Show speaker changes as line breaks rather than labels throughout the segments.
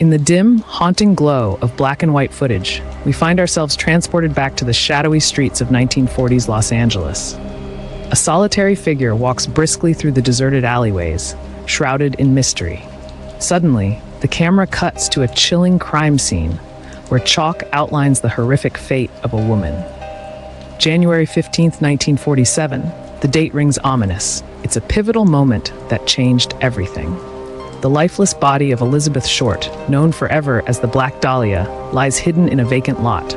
In the dim, haunting glow of black and white footage, we find ourselves transported back to the shadowy streets of 1940s Los Angeles. A solitary figure walks briskly through the deserted alleyways, shrouded in mystery. Suddenly, the camera cuts to a chilling crime scene where chalk outlines the horrific fate of a woman. January 15th, 1947, the date rings ominous. It's a pivotal moment that changed everything. The lifeless body of Elizabeth Short, known forever as the Black Dahlia, lies hidden in a vacant lot.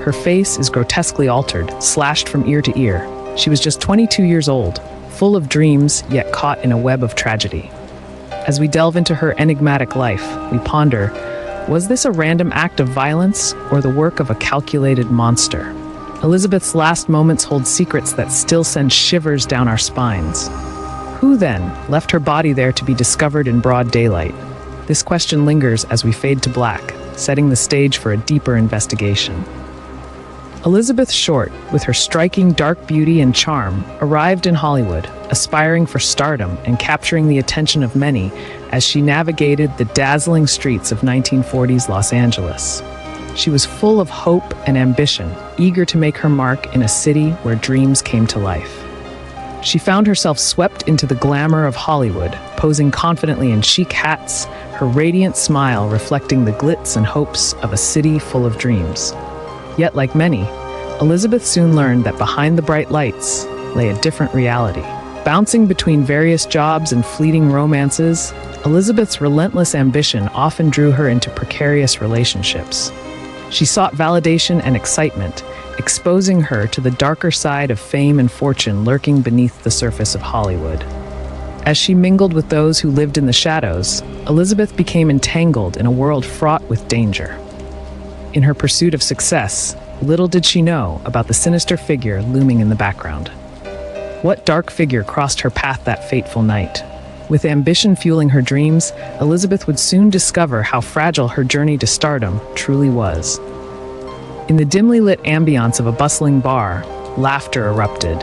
Her face is grotesquely altered, slashed from ear to ear. She was just 22 years old, full of dreams, yet caught in a web of tragedy. As we delve into her enigmatic life, we ponder, was this a random act of violence or the work of a calculated monster? Elizabeth's last moments hold secrets that still send shivers down our spines. Who then left her body there to be discovered in broad daylight? This question lingers as we fade to black, setting the stage for a deeper investigation. Elizabeth Short, with her striking dark beauty and charm, arrived in Hollywood, aspiring for stardom and capturing the attention of many as she navigated the dazzling streets of 1940s Los Angeles. She was full of hope and ambition, eager to make her mark in a city where dreams came to life. She found herself swept into the glamour of Hollywood, posing confidently in chic hats, her radiant smile reflecting the glitz and hopes of a city full of dreams. Yet, like many, Elizabeth soon learned that behind the bright lights lay a different reality. Bouncing between various jobs and fleeting romances, Elizabeth's relentless ambition often drew her into precarious relationships. She sought validation and excitement, exposing her to the darker side of fame and fortune lurking beneath the surface of Hollywood. As she mingled with those who lived in the shadows, Elizabeth became entangled in a world fraught with danger. In her pursuit of success, little did she know about the sinister figure looming in the background. What dark figure crossed her path that fateful night? With ambition fueling her dreams, Elizabeth would soon discover how fragile her journey to stardom truly was. In the dimly lit ambiance of a bustling bar, laughter erupted.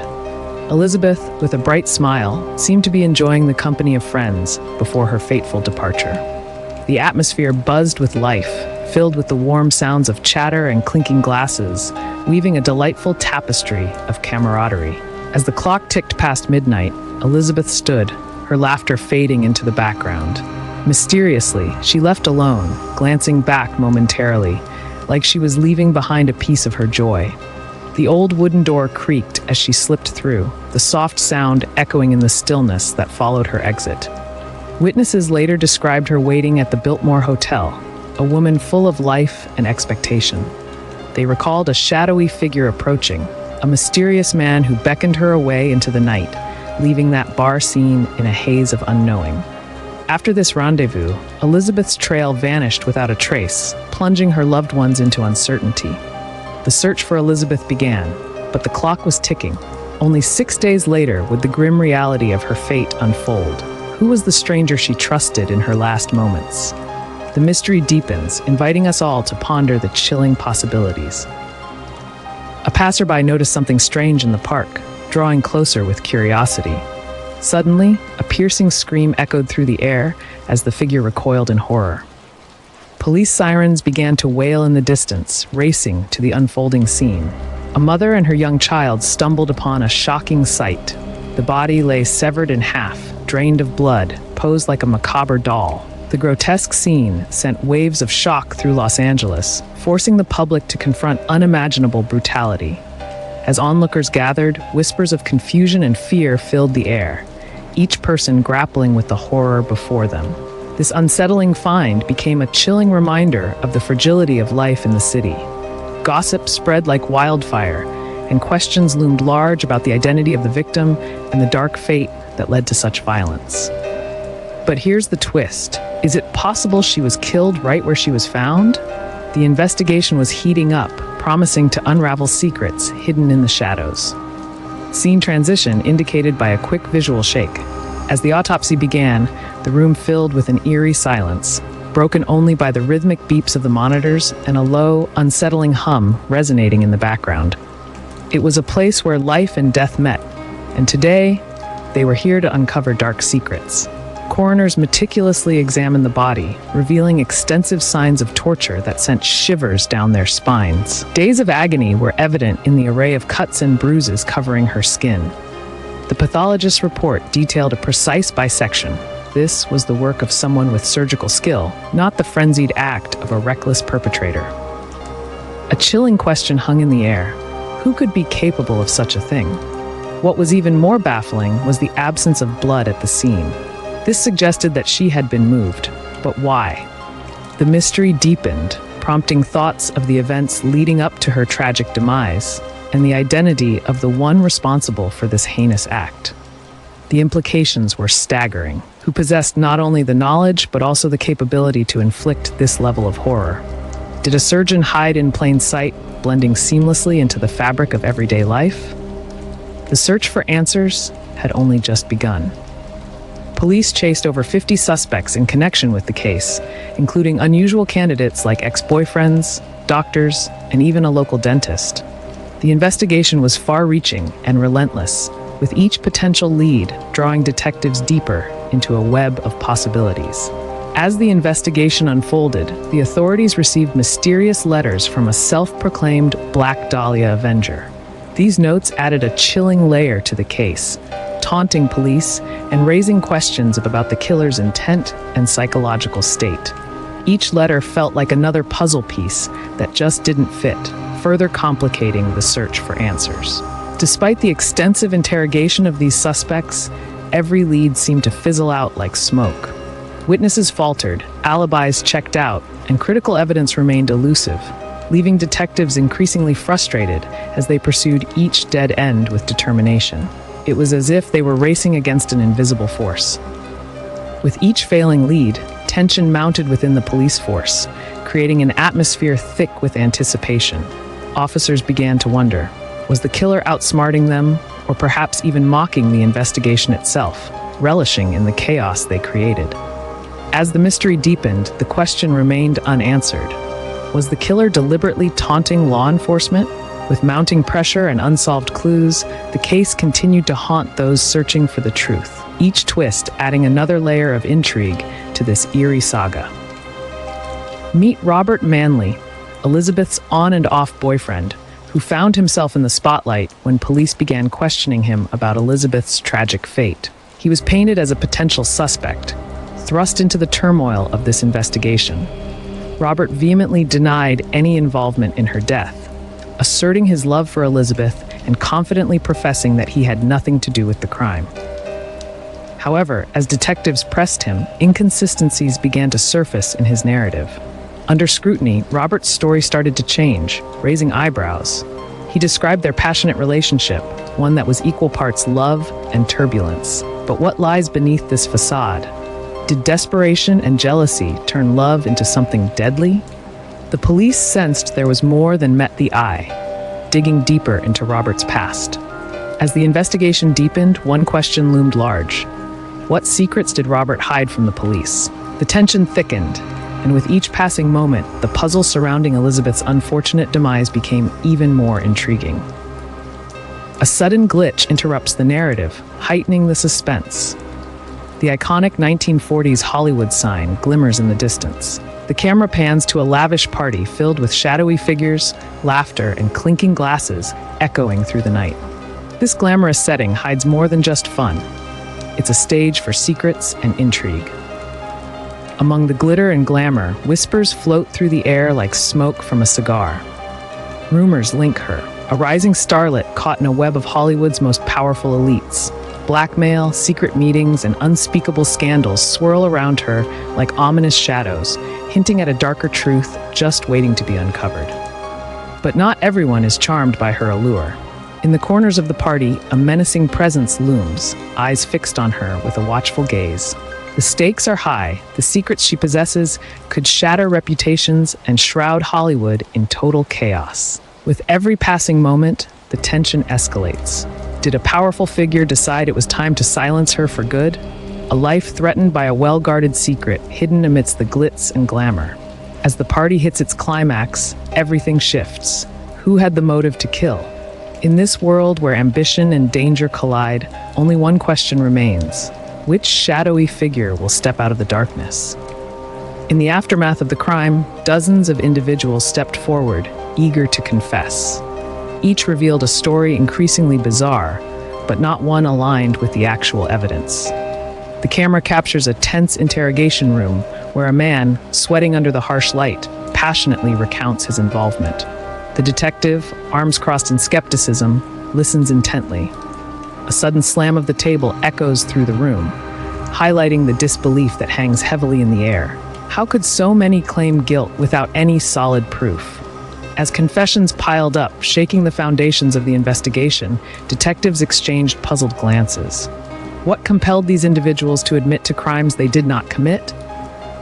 Elizabeth, with a bright smile, seemed to be enjoying the company of friends before her fateful departure. The atmosphere buzzed with life, filled with the warm sounds of chatter and clinking glasses, weaving a delightful tapestry of camaraderie. As the clock ticked past midnight, Elizabeth stood, her laughter fading into the background. Mysteriously, she left alone, glancing back momentarily, like she was leaving behind a piece of her joy. The old wooden door creaked as she slipped through, the soft sound echoing in the stillness that followed her exit. Witnesses later described her waiting at the Biltmore Hotel, a woman full of life and expectation. They recalled a shadowy figure approaching, a mysterious man who beckoned her away into the night, leaving that bar scene in a haze of unknowing. After this rendezvous, Elizabeth's trail vanished without a trace, plunging her loved ones into uncertainty. The search for Elizabeth began, but the clock was ticking. Only 6 days later would the grim reality of her fate unfold. Who was the stranger she trusted in her last moments? The mystery deepens, inviting us all to ponder the chilling possibilities. A passerby noticed something strange in the park, drawing closer with curiosity. Suddenly, a piercing scream echoed through the air as the figure recoiled in horror. Police sirens began to wail in the distance, racing to the unfolding scene. A mother and her young child stumbled upon a shocking sight. The body lay severed in half, drained of blood, posed like a macabre doll. The grotesque scene sent waves of shock through Los Angeles, forcing the public to confront unimaginable brutality. As onlookers gathered, whispers of confusion and fear filled the air, each person grappling with the horror before them. This unsettling find became a chilling reminder of the fragility of life in the city. Gossip spread like wildfire, and questions loomed large about the identity of the victim and the dark fate that led to such violence. But here's the twist. Is it possible she was killed right where she was found? The investigation was heating up, promising to unravel secrets hidden in the shadows. Scene transition indicated by a quick visual shake. As the autopsy began, the room filled with an eerie silence, broken only by the rhythmic beeps of the monitors and a low, unsettling hum resonating in the background. It was a place where life and death met, and today, they were here to uncover dark secrets. Coroners meticulously examined the body, revealing extensive signs of torture that sent shivers down their spines. Days of agony were evident in the array of cuts and bruises covering her skin. The pathologist's report detailed a precise bisection. This was the work of someone with surgical skill, not the frenzied act of a reckless perpetrator. A chilling question hung in the air. Who could be capable of such a thing? What was even more baffling was the absence of blood at the scene. This suggested that she had been moved, but why? The mystery deepened, prompting thoughts of the events leading up to her tragic demise and the identity of the one responsible for this heinous act. The implications were staggering. Who possessed not only the knowledge but also the capability to inflict this level of horror? Did a surgeon hide in plain sight, blending seamlessly into the fabric of everyday life? The search for answers had only just begun. Police chased over 50 suspects in connection with the case, including unusual candidates like ex-boyfriends, doctors, and even a local dentist. The investigation was far-reaching and relentless, with each potential lead drawing detectives deeper into a web of possibilities. As the investigation unfolded, the authorities received mysterious letters from a self-proclaimed Black Dahlia avenger. These notes added a chilling layer to the case, taunting police and raising questions about the killer's intent and psychological state. Each letter felt like another puzzle piece that just didn't fit, further complicating the search for answers. Despite the extensive interrogation of these suspects, every lead seemed to fizzle out like smoke. Witnesses faltered, alibis checked out, and critical evidence remained elusive, leaving detectives increasingly frustrated as they pursued each dead end with determination. It was as if they were racing against an invisible force. With each failing lead, tension mounted within the police force, creating an atmosphere thick with anticipation. Officers began to wonder, was the killer outsmarting them, or perhaps even mocking the investigation itself, relishing in the chaos they created? As the mystery deepened, the question remained unanswered. Was the killer deliberately taunting law enforcement? With mounting pressure and unsolved clues, the case continued to haunt those searching for the truth, each twist adding another layer of intrigue to this eerie saga. Meet Robert Manley, Elizabeth's on and off boyfriend, who found himself in the spotlight when police began questioning him about Elizabeth's tragic fate. He was painted as a potential suspect, thrust into the turmoil of this investigation. Robert vehemently denied any involvement in her death, asserting his love for Elizabeth and confidently professing that he had nothing to do with the crime. However, as detectives pressed him, inconsistencies began to surface in his narrative. Under scrutiny, Robert's story started to change, raising eyebrows. He described their passionate relationship, one that was equal parts love and turbulence. But what lies beneath this facade? Did desperation and jealousy turn love into something deadly? The police sensed there was more than met the eye, digging deeper into Robert's past. As the investigation deepened, one question loomed large. What secrets did Robert hide from the police? The tension thickened, and with each passing moment, the puzzle surrounding Elizabeth's unfortunate demise became even more intriguing. A sudden glitch interrupts the narrative, heightening the suspense. The iconic 1940s Hollywood sign glimmers in the distance. The camera pans to a lavish party filled with shadowy figures, laughter, and clinking glasses echoing through the night. This glamorous setting hides more than just fun. It's a stage for secrets and intrigue. Among the glitter and glamour, whispers float through the air like smoke from a cigar. Rumors link her, a rising starlet caught in a web of Hollywood's most powerful elites. Blackmail, secret meetings, and unspeakable scandals swirl around her like ominous shadows, hinting at a darker truth just waiting to be uncovered. But not everyone is charmed by her allure. In the corners of the party, a menacing presence looms, eyes fixed on her with a watchful gaze. The stakes are high. The secrets she possesses could shatter reputations and shroud Hollywood in total chaos. With every passing moment, the tension escalates. Did a powerful figure decide it was time to silence her for good? A life threatened by a well-guarded secret hidden amidst the glitz and glamour. As the party hits its climax, everything shifts. Who had the motive to kill? In this world where ambition and danger collide, only one question remains. Which shadowy figure will step out of the darkness? In the aftermath of the crime, dozens of individuals stepped forward, eager to confess. Each revealed a story increasingly bizarre, but not one aligned with the actual evidence. The camera captures a tense interrogation room where a man, sweating under the harsh light, passionately recounts his involvement. The detective, arms crossed in skepticism, listens intently. A sudden slam of the table echoes through the room, highlighting the disbelief that hangs heavily in the air. How could so many claim guilt without any solid proof? As confessions piled up, shaking the foundations of the investigation, detectives exchanged puzzled glances. What compelled these individuals to admit to crimes they did not commit?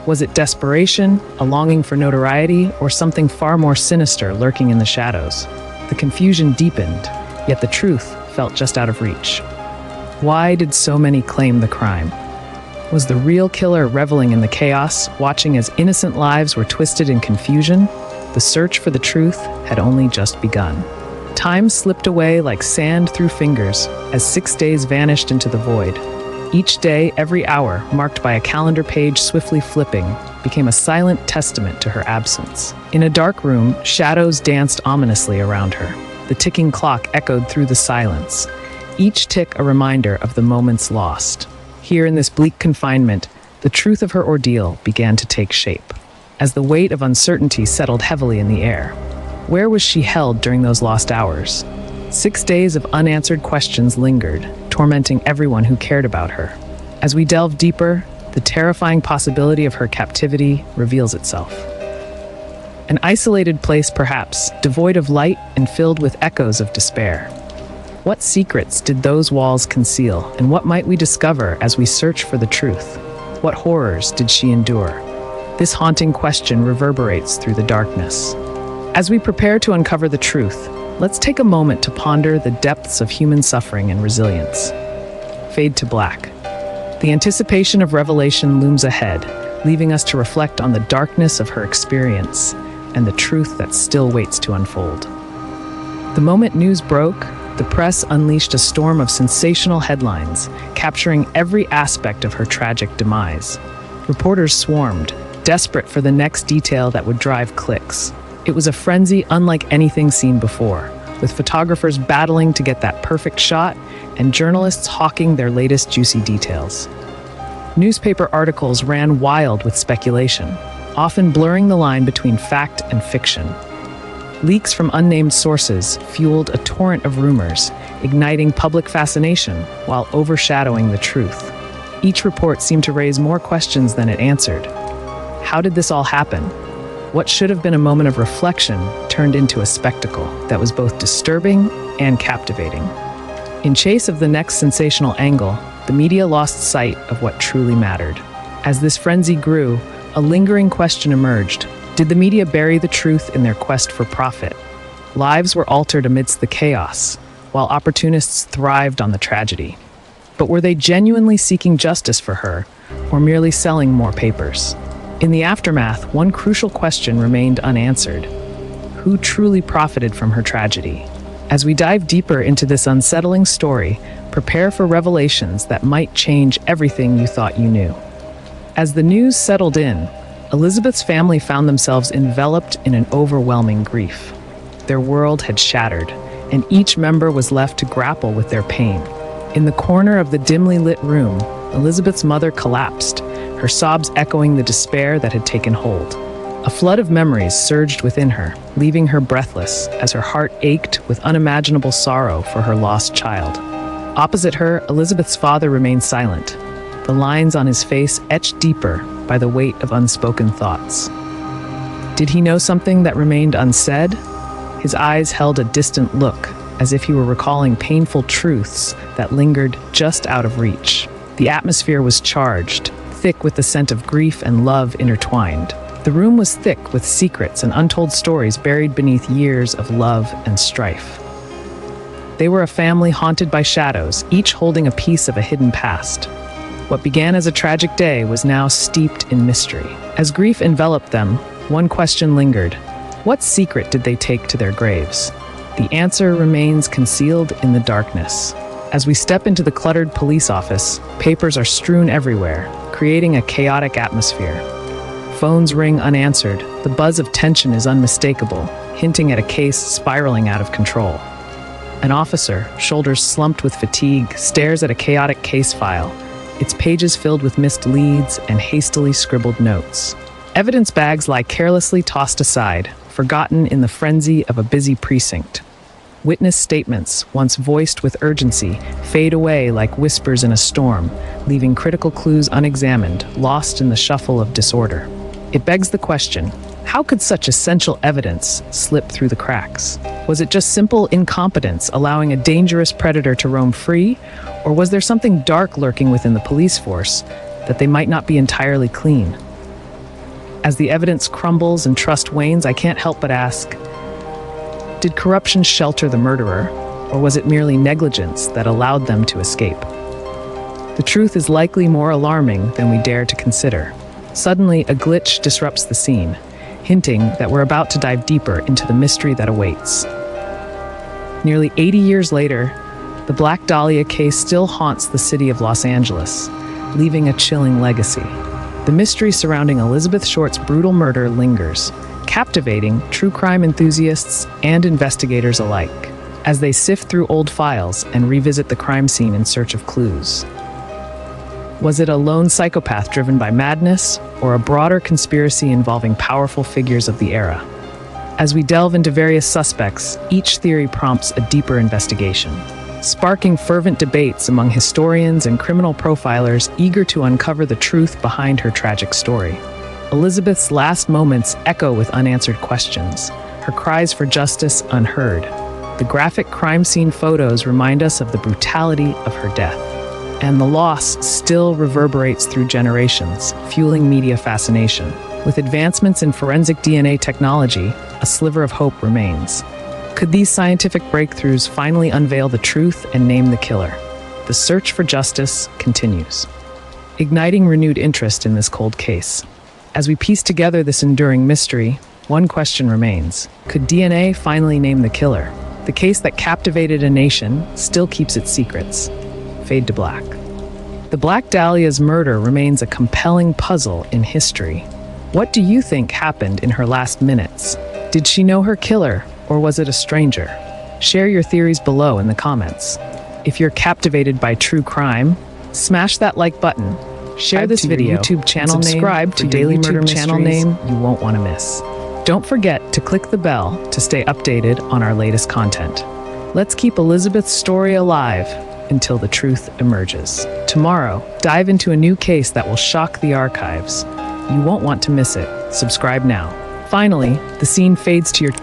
Was it desperation, a longing for notoriety, or something far more sinister lurking in the shadows? The confusion deepened, yet the truth felt just out of reach. Why did so many claim the crime? Was the real killer reveling in the chaos, watching as innocent lives were twisted in confusion? The search for the truth had only just begun. Time slipped away like sand through fingers as 6 days vanished into the void. Each day, every hour, marked by a calendar page swiftly flipping, became a silent testament to her absence. In a dark room, shadows danced ominously around her. The ticking clock echoed through the silence, each tick a reminder of the moments lost. Here in this bleak confinement, the truth of her ordeal began to take shape, as the weight of uncertainty settled heavily in the air. Where was she held during those lost hours? 6 days of unanswered questions lingered, tormenting everyone who cared about her. As we delve deeper, the terrifying possibility of her captivity reveals itself. An isolated place, perhaps, devoid of light and filled with echoes of despair. What secrets did those walls conceal, and what might we discover as we search for the truth? What horrors did she endure? This haunting question reverberates through the darkness. As we prepare to uncover the truth, let's take a moment to ponder the depths of human suffering and resilience. Fade to black. The anticipation of revelation looms ahead, leaving us to reflect on the darkness of her experience and the truth that still waits to unfold. The moment news broke, the press unleashed a storm of sensational headlines, capturing every aspect of her tragic demise. Reporters swarmed, desperate for the next detail that would drive clicks. It was a frenzy unlike anything seen before, with photographers battling to get that perfect shot and journalists hawking their latest juicy details. Newspaper articles ran wild with speculation, often blurring the line between fact and fiction. Leaks from unnamed sources fueled a torrent of rumors, igniting public fascination while overshadowing the truth. Each report seemed to raise more questions than it answered. How did this all happen? What should have been a moment of reflection turned into a spectacle that was both disturbing and captivating. In chase of the next sensational angle, the media lost sight of what truly mattered. As this frenzy grew, a lingering question emerged. Did the media bury the truth in their quest for profit? Lives were altered amidst the chaos, while opportunists thrived on the tragedy. But were they genuinely seeking justice for her, or merely selling more papers? In the aftermath, one crucial question remained unanswered. Who truly profited from her tragedy? As we dive deeper into this unsettling story, prepare for revelations that might change everything you thought you knew. As the news settled in, Elizabeth's family found themselves enveloped in an overwhelming grief. Their world had shattered, and each member was left to grapple with their pain. In the corner of the dimly lit room, Elizabeth's mother collapsed, her sobs echoing the despair that had taken hold. A flood of memories surged within her, leaving her breathless as her heart ached with unimaginable sorrow for her lost child. Opposite her, Elizabeth's father remained silent, the lines on his face etched deeper by the weight of unspoken thoughts. Did he know something that remained unsaid? His eyes held a distant look, as if he were recalling painful truths that lingered just out of reach. The atmosphere was charged, thick with the scent of grief and love intertwined. The room was thick with secrets and untold stories buried beneath years of love and strife. They were a family haunted by shadows, each holding a piece of a hidden past. What began as a tragic day was now steeped in mystery. As grief enveloped them, one question lingered. What secret did they take to their graves? The answer remains concealed in the darkness. As we step into the cluttered police office, papers are strewn everywhere, creating a chaotic atmosphere. Phones ring unanswered. The buzz of tension is unmistakable, hinting at a case spiraling out of control. An officer, shoulders slumped with fatigue, stares at a chaotic case file, its pages filled with missed leads and hastily scribbled notes. Evidence bags lie carelessly tossed aside, forgotten in the frenzy of a busy precinct. Witness statements, once voiced with urgency, fade away like whispers in a storm, leaving critical clues unexamined, lost in the shuffle of disorder. It begs the question, how could such essential evidence slip through the cracks? Was it just simple incompetence allowing a dangerous predator to roam free? Or was there something dark lurking within the police force that they might not be entirely clean? As the evidence crumbles and trust wanes, I can't help but ask, did corruption shelter the murderer, or was it merely negligence that allowed them to escape? The truth is likely more alarming than we dare to consider. Suddenly, a glitch disrupts the scene, hinting that we're about to dive deeper into the mystery that awaits. Nearly 80 years later, the Black Dahlia case still haunts the city of Los Angeles, leaving a chilling legacy. The mystery surrounding Elizabeth Short's brutal murder lingers, captivating true crime enthusiasts and investigators alike as they sift through old files and revisit the crime scene in search of clues. Was it a lone psychopath driven by madness, or a broader conspiracy involving powerful figures of the era? As we delve into various suspects, each theory prompts a deeper investigation, sparking fervent debates among historians and criminal profilers eager to uncover the truth behind her tragic story. Elizabeth's last moments echo with unanswered questions, her cries for justice unheard. The graphic crime scene photos remind us of the brutality of her death, and the loss still reverberates through generations, fueling media fascination. With advancements in forensic DNA technology, a sliver of hope remains. Could these scientific breakthroughs finally unveil the truth and name the killer? The search for justice continues, igniting renewed interest in this cold case. As we piece together this enduring mystery, one question remains. Could DNA finally name the killer? The case that captivated a nation still keeps its secrets. Fade to black. The Black Dahlia's murder remains a compelling puzzle in history. What do you think happened in her last minutes? Did she know her killer, or was it a stranger? Share your theories below in the comments. If you're captivated by true crime, smash that like button. Share this video, YouTube channel subscribe to Daily Murder channel name you won't want to miss. Don't forget to click the bell to stay updated on our latest content. Let's keep Elizabeth's story alive until the truth emerges. Tomorrow, dive into a new case that will shock the archives. You won't want to miss it. Subscribe now. Finally, the scene fades to your